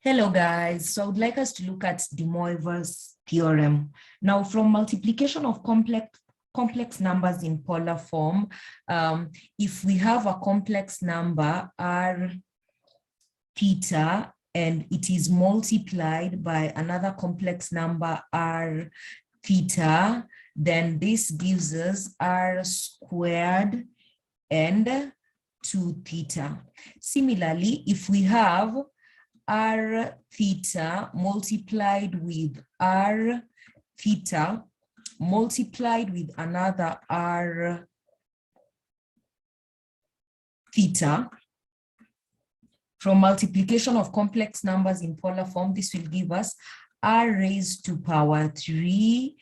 Hello guys, so I would like us to look at the Moivre's theorem. Now from multiplication of complex numbers in polar form, if we have a complex number r theta and it is multiplied by another complex number r theta, then this gives us r squared and 2 theta. Similarly, if we have r theta multiplied with r theta multiplied with another r theta, from multiplication of complex numbers in polar form, this will give us r raised to power 3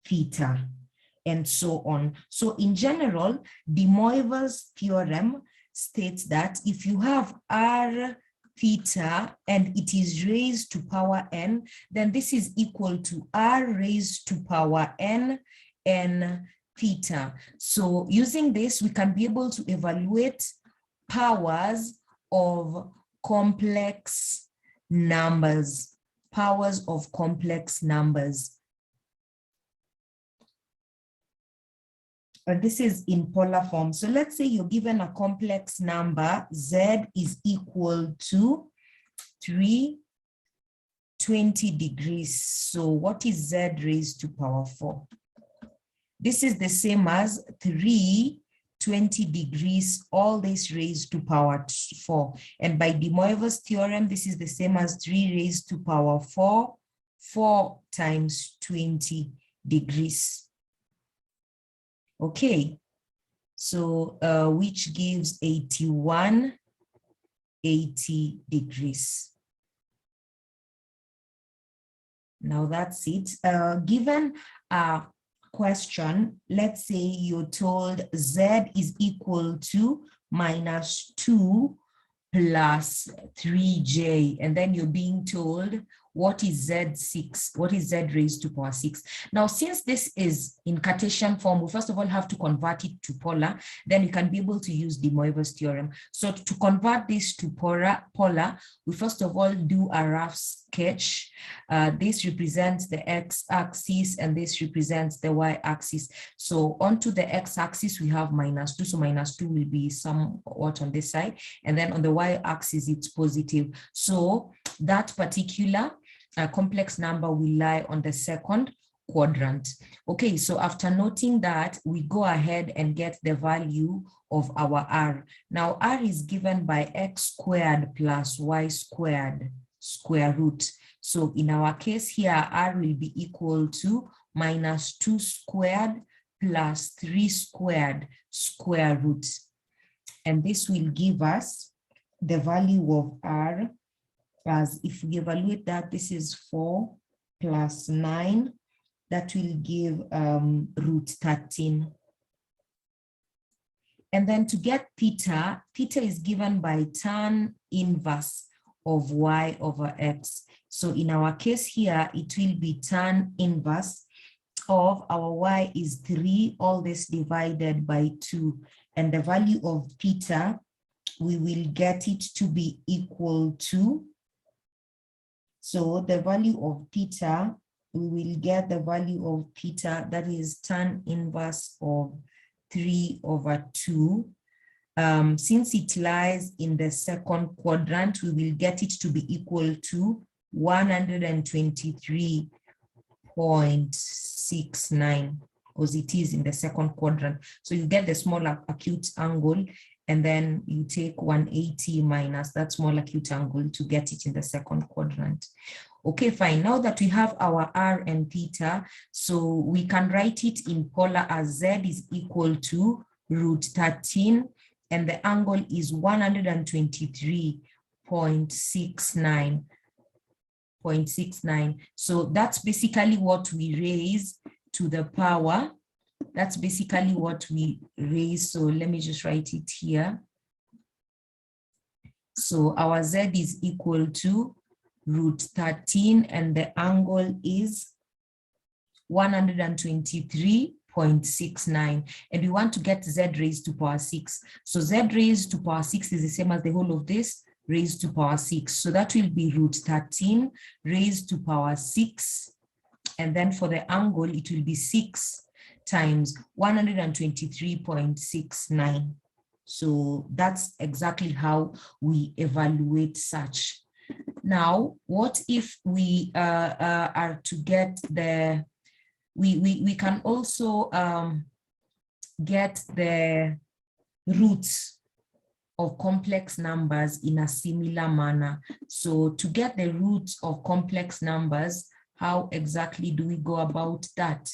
theta, and so on. So in general, the Moivre's theorem states that if you have r theta and it is raised to power n, then this is equal to r raised to power n theta. So using this, we can be able to evaluate powers of complex numbers, This is in polar form. So let's say you're given a complex number, z is equal to 320 degrees. So what is z raised to power 4? This is the same as 320 degrees, all this raised to power 4. And by the Moivre's theorem, this is the same as 3 raised to power 4, 4 times 20 degrees. Okay, so which gives 80 degrees. Now that's it. Given a question, let's say you're told z is equal to -2 plus 3j, and then you're being told what is z6, what is z raised to power 6. Now, since this is in Cartesian form, we first of all have to convert it to polar, then we can be able to use the Moivre's theorem. So to convert this to polar, we first of all do a rough sketch. This represents the x-axis and this represents the y-axis. So onto the x-axis, we have -2, so -2 will be somewhat on this side, and then on the y-axis, it's positive. So that particular complex number will lie on the second quadrant. Okay, so after noting that, we go ahead and get the value of our r. Now, r is given by x squared plus y squared square root. So in our case here, r will be equal to -2 squared plus 3 squared square root. And this will give us the value of r as, if we evaluate that, this is 4 plus 9, that will give root 13. And then to get theta, theta is given by tan inverse of y over x. So in our case here, it will be tan inverse of our y is 3, all this divided by 2. And the value of theta, we will get it to be equal to, so the value of theta, we will get the value of theta, that is tan inverse of 3 over 2. Since it lies in the second quadrant, we will get it to be equal to 123.69, because it is in the second quadrant. So you get the small acute angle, and then you take 180 minus that small acute angle to get it in the second quadrant. Okay, fine. Now that we have our r and theta, so we can write it in polar as z is equal to root 13, and the angle is 123.69. So that's basically what we raise to the power. That's basically what we raise. So let me just write it here. So our z is equal to root 13, and the angle is 123.69. And we want to get z raised to power 6. So z raised to power 6 is the same as the whole of this, raised to power 6. So that will be root 13 raised to power 6. And then for the angle, it will be 6 times 123.69. So that's exactly how we evaluate such. Now, what if we are to get the, we can also get the roots of complex numbers in a similar manner. So to get the roots of complex numbers, how exactly do we go about that?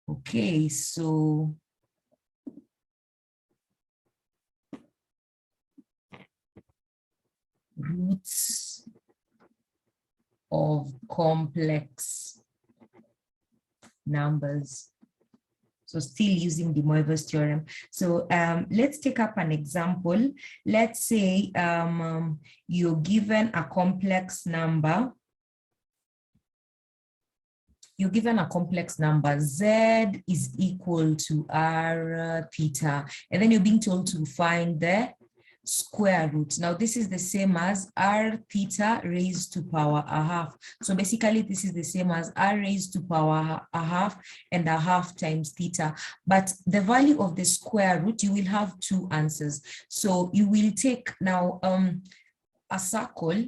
Okay, so roots of complex numbers. So still using the Moivre's theorem. So let's take up an example. Let's say you're given a complex number. You're given a complex number, Z is equal to R theta, and then you're being told to find the square root. Now this is the same as R theta raised to power a half. So basically this is the same as R raised to power a half and a half times theta. But the value of the square root, you will have two answers. So you will take now a circle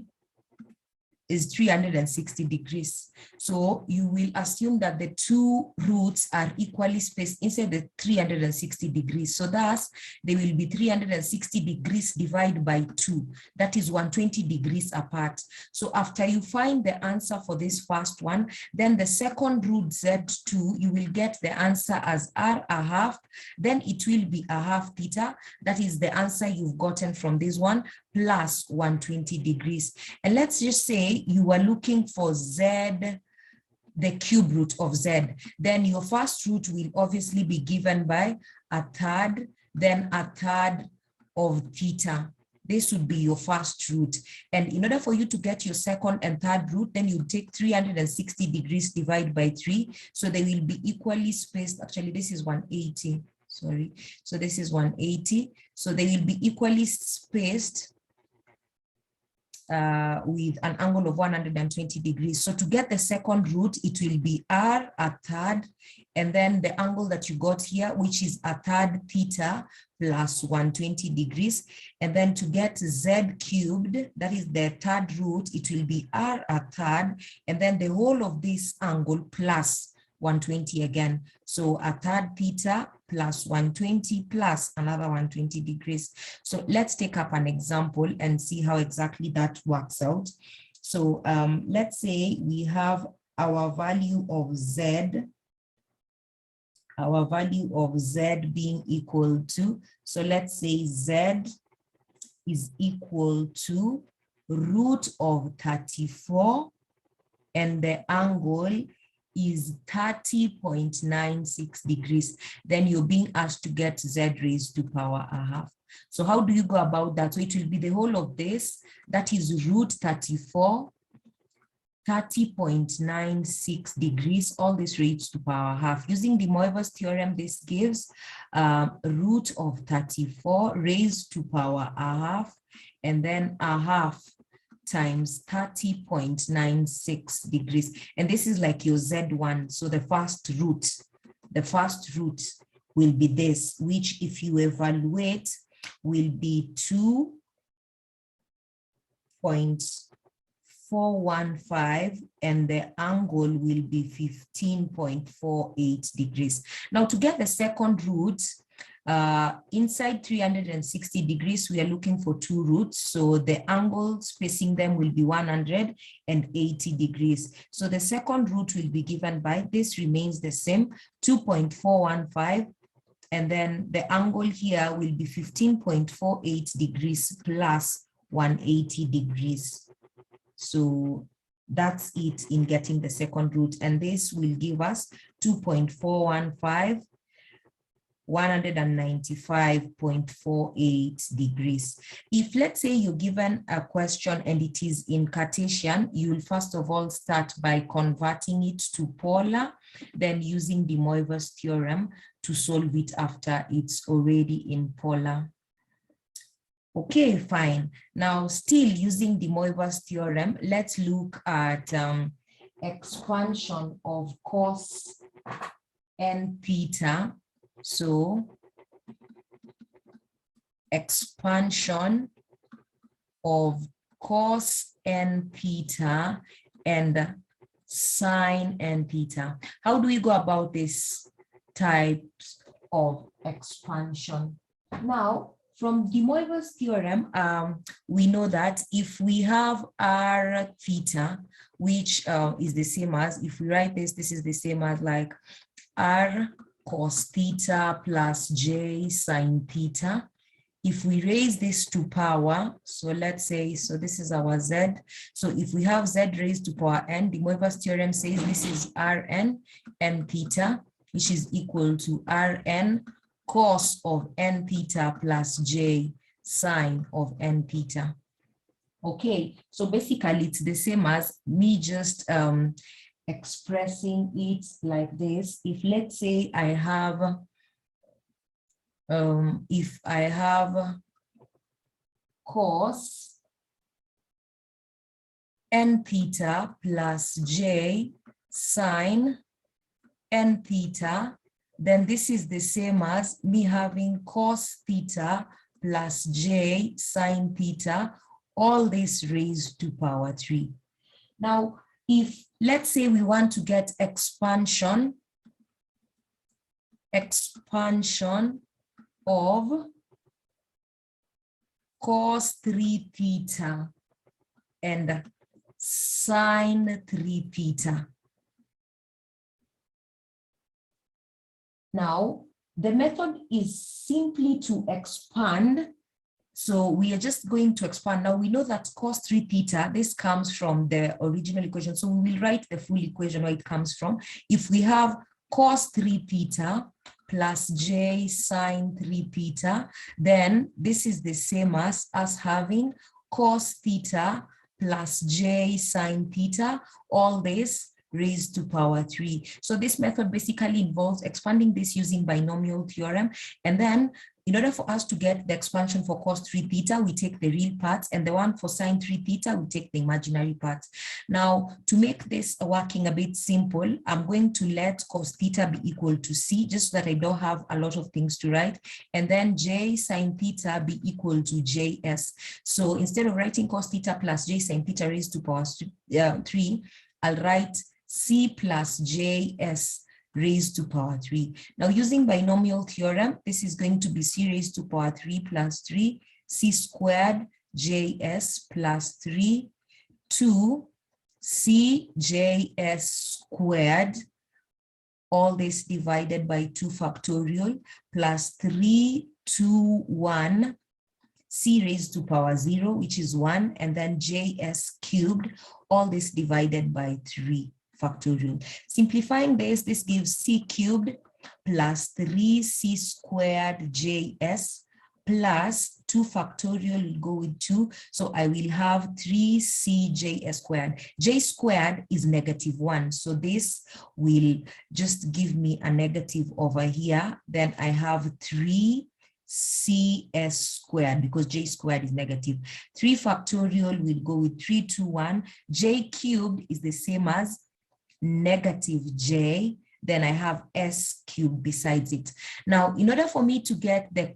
is 360 degrees. So you will assume that the two roots are equally spaced inside the 360 degrees. So thus they will be 360 degrees divided by 2. That is 120 degrees apart. So after you find the answer for this first one, then the second root Z2, you will get the answer as R a half. Then it will be a half theta. That is the answer you've gotten from this one, plus 120 degrees. And let's just say you are looking for Z, the cube root of Z. Then your first root will obviously be given by a third, then a third of theta. This would be your first root. And in order for you to get your second and third root, then you take 360 degrees divided by 3. So they will be equally spaced. Actually, this is 180. Sorry. So this is 180. So they will be equally spaced with an angle of 120 degrees. So to get the second root, it will be R a third, and then the angle that you got here, which is a third theta plus 120 degrees. And then to get Z cubed, that is the third root, it will be R a third, and then the whole of this angle plus 120 again. So a third theta plus 120 plus another 120 degrees. So let's take up an example and see how exactly that works out. So let's say we have our value of Z, being equal to, so let's say Z is equal to root of 34, and the angle is 30.96 degrees. Then you're being asked to get Z raised to power a half. So how do you go about that? So it will be the whole of this, that is root 34, 30.96 degrees, all this raised to power half. Using the Moivre's theorem, this gives root of 34 raised to power a half, and then a half times 30.96 degrees. And this is like your Z1. So the first root will be this, which if you evaluate will be 2.415, and the angle will be 15.48 degrees. Now to get the second root, inside 360 degrees, we are looking for two roots. So the angle spacing them will be 180 degrees. So the second root will be given by, this remains the same, 2.415. And then the angle here will be 15.48 degrees plus 180 degrees. So that's it in getting the second root. And this will give us 2.415 195.48 degrees. If let's say you're given a question and it is in Cartesian, you will first of all start by converting it to polar, then using the Moivre's theorem to solve it after it's already in polar. Okay, fine. Now, still using the Moivre's theorem, let's look at expansion of cos n theta. So, expansion of cos n theta and sine n theta. How do we go about this types of expansion? Now, from the Moivre's theorem, we know that if we have r theta, which is the same as, if we write this, this is the same as like r cos theta plus j sine theta. If we raise this to power, so let's say, so this is our z. So if we have z raised to power n, the Moivre's theorem says this is rn n theta, which is equal to rn cos of n theta plus j sine of n theta. Okay, so basically it's the same as me just expressing it like this. If let's say I have, cos n theta plus j sine n theta, then this is the same as me having cos theta plus j sine theta, all this raised to power 3. Now, if let's say we want to get expansion of cos 3 theta and sine 3 theta. Now, the method is simply to expand. So we are just going to expand. Now we know that cos 3 theta, this comes from the original equation. So we will write the full equation where it comes from. If we have cos 3 theta plus j sine 3 theta, then this is the same as us having cos theta plus j sine theta, all this raised to power 3. So this method basically involves expanding this using binomial theorem. And then in order for us to get the expansion for cos 3 theta, we take the real parts, and the one for sine 3 theta, we take the imaginary parts. Now, to make this working a bit simple, I'm going to let cos theta be equal to c, just so that I don't have a lot of things to write. And then j sine theta be equal to js. So instead of writing cos theta plus j sine theta raised to power 3, I'll write c plus js raised to power 3. Now using binomial theorem, this is going to be c raised to power 3 plus 3, c squared js plus 3 to c js squared, all this divided by 2 factorial, plus 3 to 1, c raised to power 0, which is 1, and then js cubed, all this divided by 3 factorial. Simplifying this, this gives c cubed plus 3c squared js plus 2 factorial will go with 2. So I will have 3cj squared. J squared is -1. So this will just give me a negative over here. Then I have 3cs squared because j squared is negative. 3 factorial will go with 3 to 1. J cubed is the same as negative j, then I have s cubed besides it. Now, in order for me to get the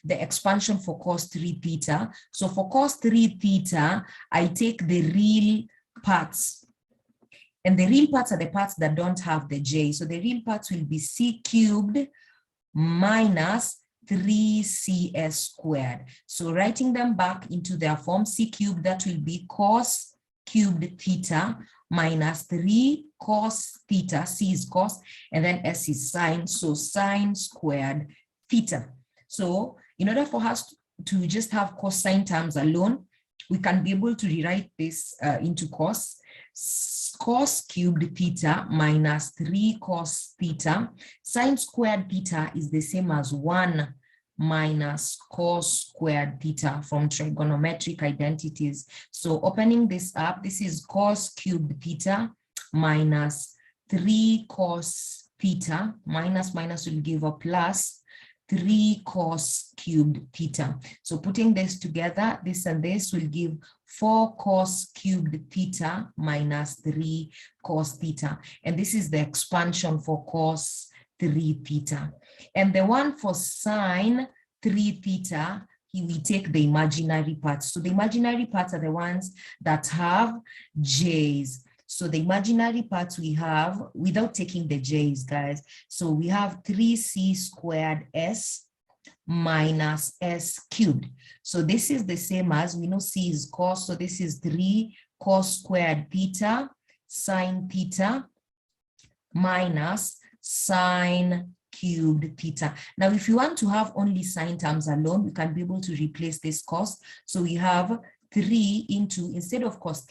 expansion for cos 3 theta, so for cos 3 theta, I take the real parts. And the real parts are the parts that don't have the j. So the real parts will be c cubed minus 3cs squared. So writing them back into their form, c cubed, that will be cos cubed theta minus 3 cos theta, c is cos, and then s is sine, so sine squared theta. So in order for us to just have cosine terms alone, we can be able to rewrite this into cos. cos cubed theta minus 3 cos theta. Sine squared theta is the same as 1 minus cos squared theta from trigonometric identities. So opening this up, this is cos cubed theta minus 3 cos theta, minus will give a plus 3 cos cubed theta. So putting this together, this and this will give 4 cos cubed theta minus 3 cos theta. And this is the expansion for cos 3 theta. And the one for sine 3 theta, we take the imaginary parts. So the imaginary parts are the ones that have j's. So the imaginary parts we have without taking the j's, guys. So we have 3c squared s minus s cubed. So this is the same as, we know c is cos, so this is 3 cos squared theta sine theta minus sine cubed theta. Now, if you want to have only sine terms alone, we can be able to replace this cos. So we have 3 into, instead of cos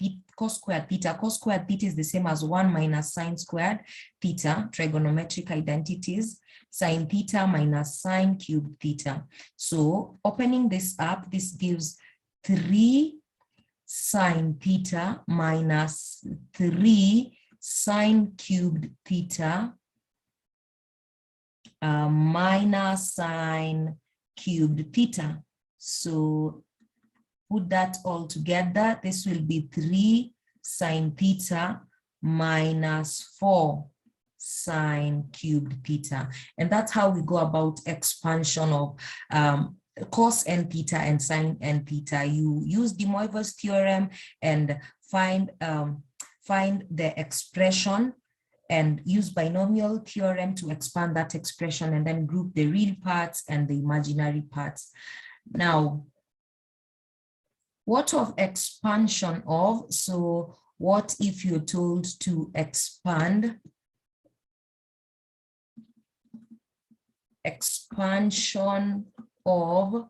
squared theta is the same as 1 minus sine squared theta, trigonometric identities, sine theta minus sine cubed theta. So opening this up, this gives 3 sine theta minus 3 sine cubed theta minus sine cubed theta. So put that all together, this will be 3 sine theta minus 4 sine cubed theta. And that's how we go about expansion of cos n theta and sine n theta. You use the Moivre's theorem and find the expression and use binomial theorem to expand that expression, and then group the real parts and the imaginary parts. Now, what of expansion of? So what if you're told to expand expansion of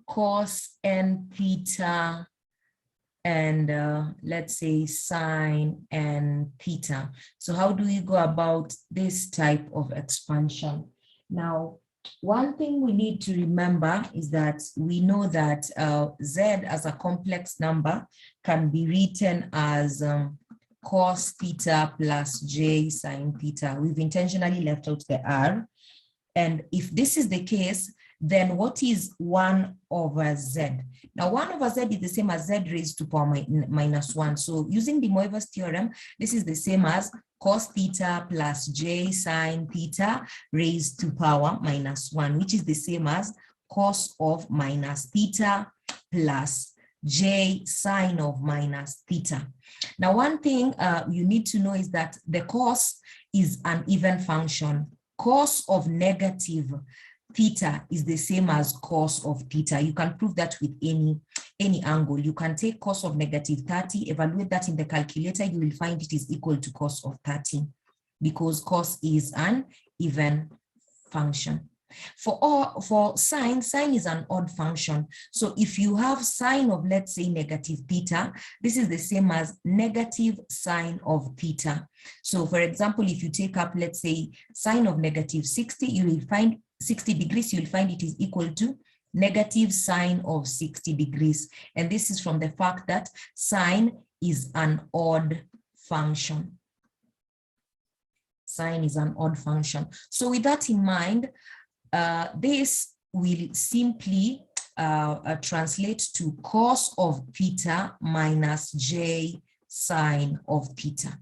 cos n theta and let's say sine n theta? So how do we go about this type of expansion? Now, one thing we need to remember is that we know that z as a complex number can be written as cos theta plus j sine theta. We've intentionally left out the r. And if this is the case, then what is 1 over z? Now, 1 over z is the same as z raised to power minus 1. So using the Moivre's theorem, this is the same as cos theta plus j sine theta raised to power minus 1, which is the same as cos of minus theta plus j sine of minus theta. Now, one thing you need to know is that the cos is an even function. Cos of negative theta is the same as cos of theta. You can prove that with any angle. You can take cos of negative 30, evaluate that in the calculator, you will find it is equal to cos of 30 because cos is an even function. For sine is an odd function. So if you have sine of, let's say, negative theta, this is the same as negative sine of theta. So for example, if you take up, let's say, sine of negative 60, you will find 60 degrees, you'll find it is equal to negative sine of 60 degrees. And this is from the fact that sine is an odd function. Sine is an odd function. So with that in mind, this will simply translate to cos of theta minus j sine of theta.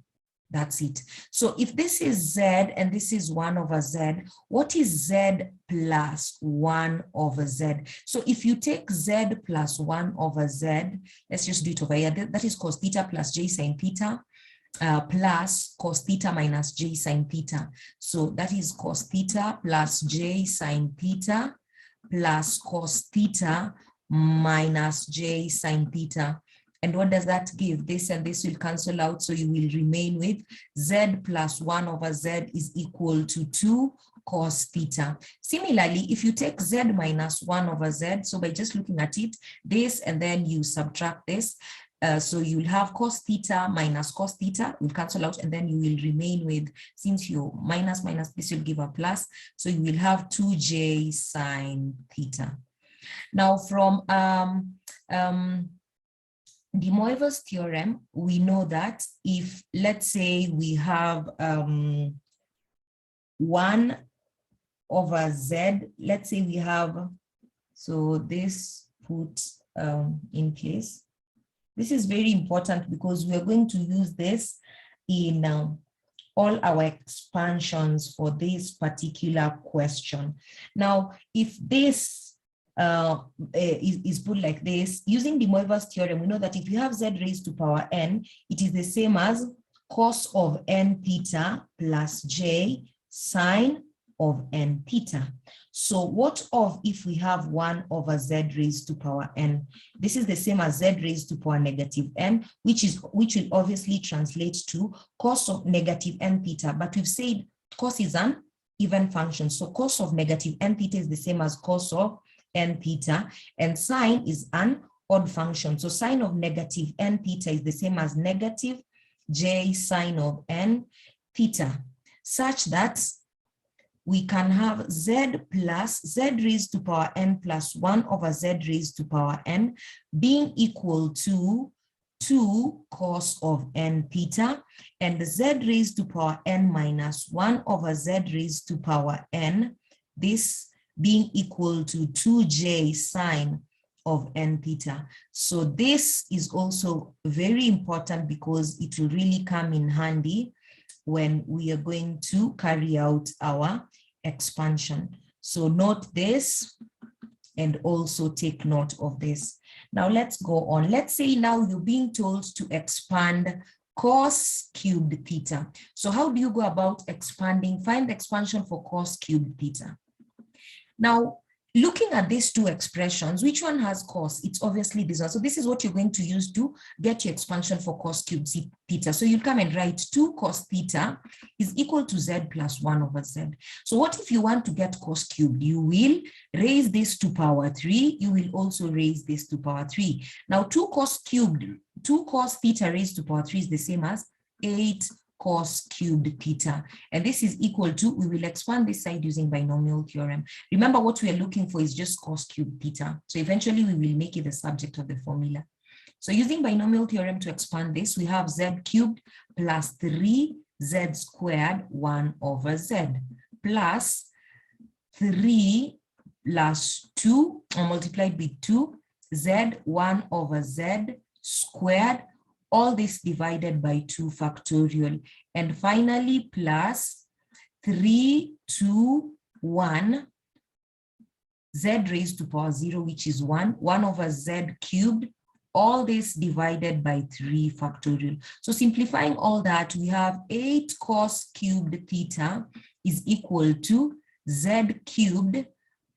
That's it. So if this is z and this is 1 over z, what is z plus 1 over z? So if you take z plus 1 over z, let's just do it over here. That is cos theta plus j sine theta plus cos theta minus j sine theta. So that is cos theta plus j sine theta plus cos theta minus j sine theta. And what does that give? This and this will cancel out. So you will remain with z plus 1 over z is equal to 2 cos theta. Similarly, if you take z minus 1 over z, so by just looking at it, this and then you subtract this, So you'll have cos theta minus cos theta will cancel out, and then you will remain with, since you minus this will give a plus, so you will have 2j sine theta. Now from De Moivre's theorem, we know that if, let's say, we have 1 over z, let's say we have, so this put in place. This is very important because we are going to use this in all our expansions for this particular question. Now, if this is put like this, using De Moivre's theorem, we know that if you have z raised to power n, it is the same as cos of n theta plus j sine of n theta. So what of if we have 1 over z raised to power n? This is the same as z raised to power negative n, which will obviously translate to cos of negative n theta. But we've said cos is an even function. So cos of negative n theta is the same as cos of n theta, and sine is an odd function. So sine of negative n theta is the same as negative j sine of n theta, such that we can have z plus z raised to power n plus 1 over z raised to power n being equal to 2 cos of n theta, and z raised to power n minus 1 over z raised to power n, this being equal to 2j sine of n theta. So this is also very important because it will really come in handy when we are going to carry out our expansion. So note this and also take note of this. Now let's go on. Let's say now you're being told to expand cos cubed theta. So how do you go about expanding? Find the expansion for cos cubed theta. Now, looking at these two expressions, which one has cos? It's obviously this one. So this is what you're going to use to get your expansion for cos cubed theta. So you'll come and write 2 cos theta is equal to z plus 1 over z. So what if you want to get cos cubed? You will raise this to power 3. You will also raise this to power 3. Now 2 cos theta raised to power 3 is the same as 8 cos cubed theta, and this is equal to, we will expand this side using binomial theorem. Remember, what we are looking for is just cos cubed theta, so eventually we will make it the subject of the formula. So using binomial theorem to expand this, we have z cubed plus 3z squared 1 over z plus 3 plus 2 multiplied with 2 z 1 over z squared, all this divided by 2 factorial, and finally plus 3 to 1 z raised to power 0, which is 1 over z cubed, all this divided by 3 factorial. So simplifying all that, we have 8 cos cubed theta is equal to z cubed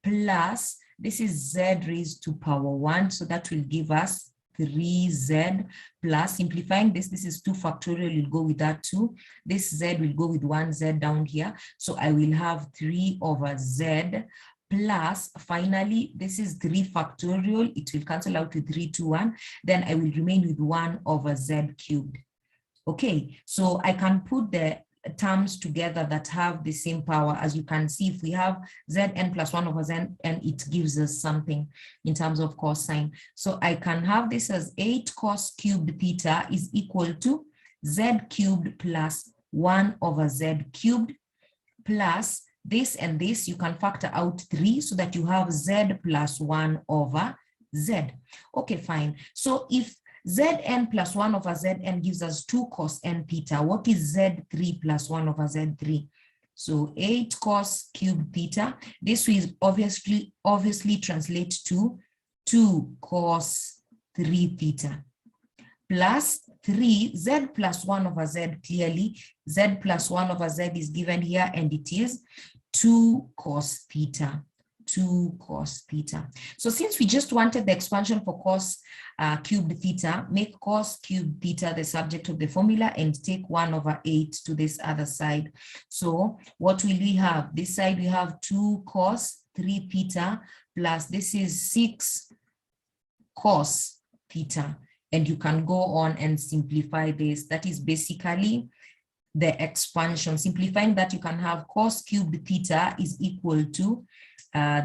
plus, this is z raised to power 1, so that will give us 3z plus, simplifying this is 2 factorial, you'll go with that 2. This z will go with 1z down here. So I will have 3 over z plus, finally, this is 3 factorial. It will cancel out with 3 to 1. Then I will remain with 1 over z cubed. Okay, so I can put the terms together that have the same power. As you can see, if we have zn plus 1 over zn, and it gives us something in terms of cosine. So I can have this as 8 cos cubed theta is equal to z cubed plus 1 over z cubed plus this and this. You can factor out 3 so that you have z plus 1 over z. Okay, fine. So if Zn plus 1 over Zn gives us 2 cos n theta, what is Z3 plus 1 over Z3? So 8 cos cubed theta. This will obviously translate to 2 cos 3 theta plus 3 z plus 1 over z. Clearly, z plus 1 over z is given here, and it is 2 cos theta. 2 cos theta. So since we just wanted the expansion for cos cubed theta, make cos cubed theta the subject of the formula and take 1 over 8 to this other side. So what will we have? This side we have 2 cos 3 theta plus this is 6 cos theta. And you can go on and simplify this. That is basically the expansion. Simplifying that, you can have cos cubed theta is equal to,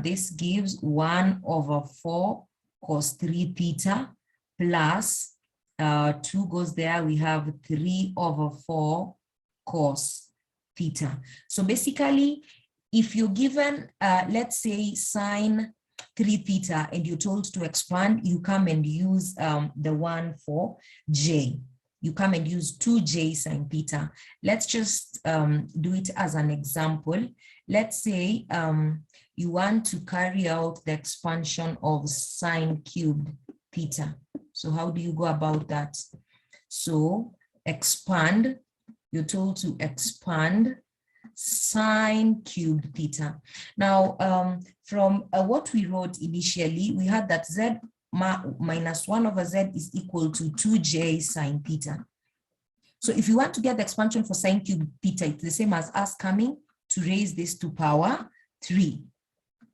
this gives 1/4 cos 3 theta plus 2 goes there, we have 3/4 cos theta. So basically, if you're given, let's say, sine 3 theta and you're told to expand, you come and use the one for j. You come and use 2j sine theta. Let's just do it as an example. Let's say you want to carry out the expansion of sine cubed theta. So how do you go about that? So expand, you're told to expand sine cubed theta. Now, from what we wrote initially, we had that z minus 1/z is equal to 2j sine theta. So if you want to get the expansion for sine cubed theta, it's the same as us coming to raise this to power 3.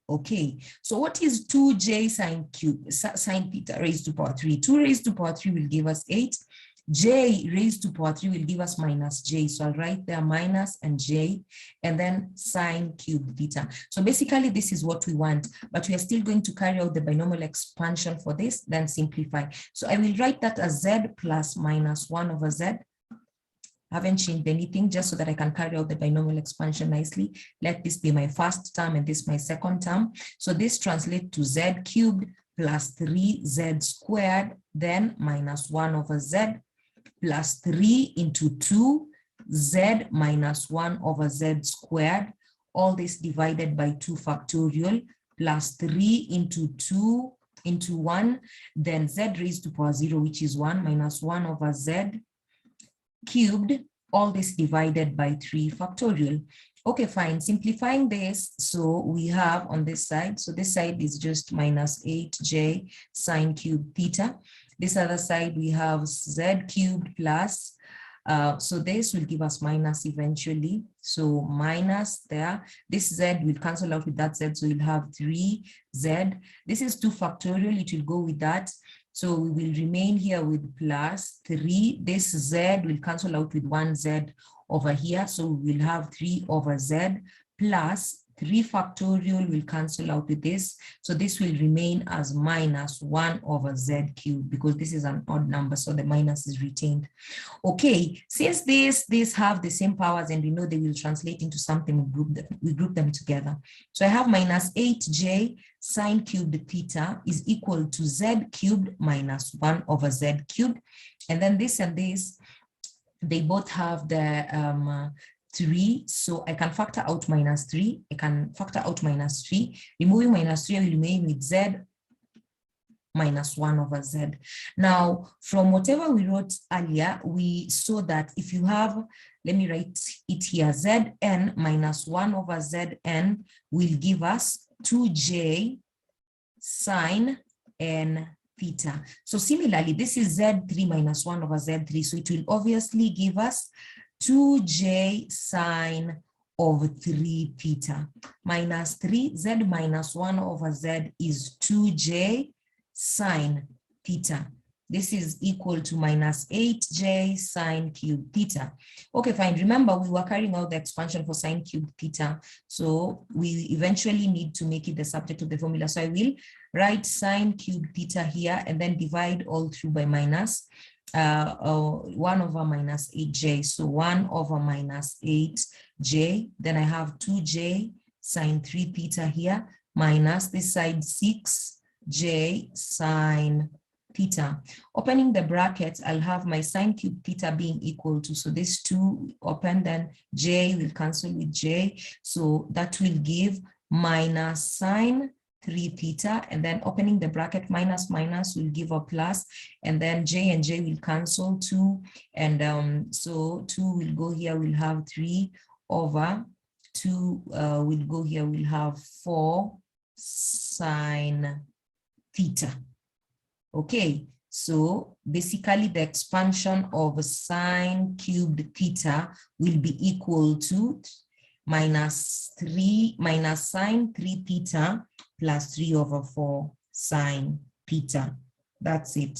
Okay, so what is 2j sine theta raised to power 3? 2 raised to power 3 will give us 8. J raised to power 3 will give us minus j. So I'll write there minus and j, and then sine cubed theta. So basically, this is what we want, but we are still going to carry out the binomial expansion for this, then simplify. So I will write that as z plus minus 1/z. I haven't changed anything, just so that I can carry out the binomial expansion nicely. Let this be my first term and this my second term. So this translates to z cubed plus 3z squared, then minus 1/z plus 3 into 2, z minus 1/z squared, all this divided by 2 factorial, plus 3 into 2 into 1, then z raised to power 0, which is 1, minus 1/z cubed, all this divided by 3 factorial. Okay, fine. Simplifying this, so we have on this side, so this side is just minus 8j sine cubed theta. This other side, we have z cubed plus, so this will give us minus eventually. So minus there, this z will cancel out with that z, so you'll have 3z. This is 2 factorial, it will go with that. So we will remain here with plus 3. This z will cancel out with 1z over here. So we will have 3/z plus 3 factorial will cancel out with this. So this will remain as minus 1/z cubed, because this is an odd number, so the minus is retained. Okay, since these have the same powers and we know they will translate into something, we group them together. So I have minus 8j sine cubed theta is equal to z cubed minus 1/z cubed. And then this and this, they both have the 3, so I can factor out minus 3. I can factor out minus 3. Removing minus 3, I will remain with z minus 1/z. Now, from whatever we wrote earlier, we saw that if you have, let me write it here, zn minus 1/zn will give us 2j sine n theta. So similarly, this is z3 minus 1/z3, so it will obviously give us 2j sine of 3 theta minus 3, z minus 1/z is 2j sine theta. This is equal to minus 8j sine cubed theta. Okay, fine. Remember, we were carrying out the expansion for sine cubed theta, so we eventually need to make it the subject of the formula. So I will write sine cubed theta here and then divide all through by minus 1/minus 8j. So 1/minus 8j. Then I have 2j sine 3 theta here minus this side 6j sine theta. Opening the brackets, I'll have my sine cubed theta being equal to, so this 2 open, then j will cancel with j. So that will give minus sine 3 theta, and then opening the bracket, minus minus will give a plus, and then j and j will cancel 2, and so 2 will go here, we'll have 3/2 will go here, we'll have 4 sine theta. Okay, so basically the expansion of sine cubed theta will be equal to minus sine 3 theta plus 3/4 sine theta. That's it.